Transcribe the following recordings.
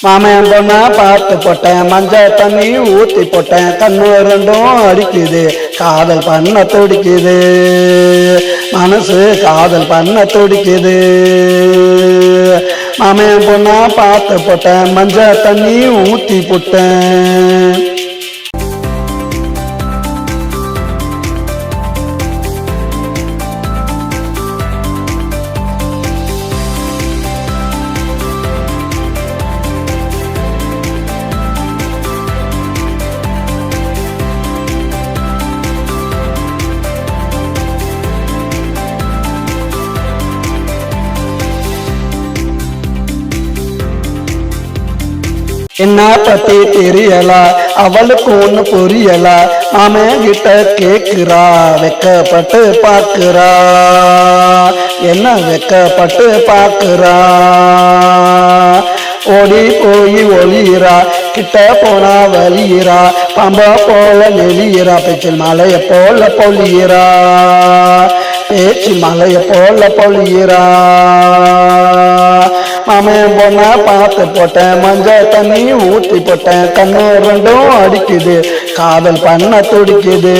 மாமன் பொண்ணா பார்த்து போட்டேன், மஞ்சள் தண்ணி ஊத்தி போட்டேன், கண்ணு ரெண்டும் அடிக்குது, காதல் பண்ண துடிக்குது, மனசு காதல் பண்ண துடிக்குது. மாமன் பொண்ணா பார்த்து போட்டேன், மஞ்சள் தண்ணி ஊத்தி போட்டேன். என்ன பத்தி தெரியல, அவளுக்கு ஒண்ணு புரியல, மாமன் கிட்ட கேக்குறா, வெக்கப்பட்டு பாக்குறா, என்ன வெக்கப்பட்டு பாக்குறா. ஓடி போய் ஒளியிறா, கிட்ட போனா வலியிறா, பாம்பா போல நெளியிறா, பேச்சில் மலைய போல பொழியிறா, பேச்சில் மலைய போல பொழியிறா. மாமன் பொண்ணா பார்த்து போட்டேன், மஞ்சள் தண்ணி ஊத்தி போட்டேன், கண்ணு ரெண்டும் அடிக்குது, காதல் பண்ண துடிக்குது,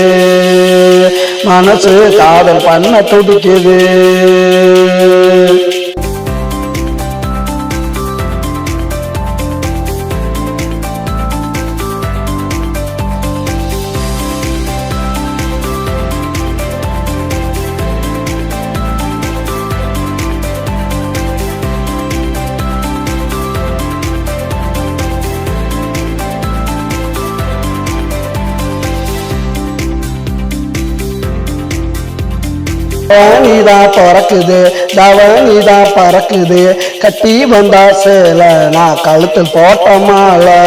மனசு காதல் பண்ண துடிக்குது. நீதா பறக்குது, தவனிதா பறக்குது, கட்டி வந்தா சேல, நான் கழுத்தில் போட்ட மாலை,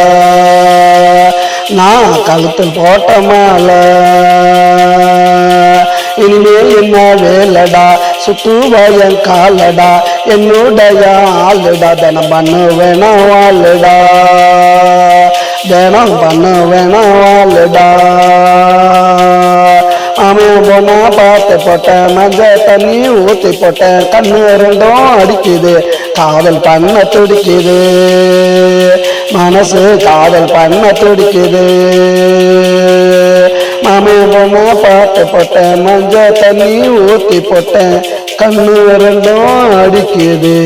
நான் கழுத்தில் போட்ட மாலை. இனிமேல் என்ன வேலடா, சுத்துவயன் காலடா, என்னுடைய ஆளுடா, தினம் பண்ணு வேணாம் வாழுடா, தினம் பண்ணு வேணாம் வாழுடா. மாமன் பொண்ணா பார்த்து போட்டேன், மஞ்சள் தண்ணி ஊத்தி போட்டேன், கண்ணு ரெண்டும் அடிக்குது, காதல் பண்ண துடிக்குது, மனசு காதல் பண்ண துடிக்குது. மாமன் பொண்ணா பார்த்து போட்டேன், மஞ்சள் தண்ணி ஊத்தி போட்டேன், கண்ணு ரெண்டும் அடிக்குது,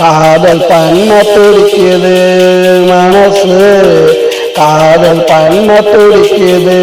காதல் பண்ண துடிக்குது, மனசு காதல் பண்ண துடிக்குது.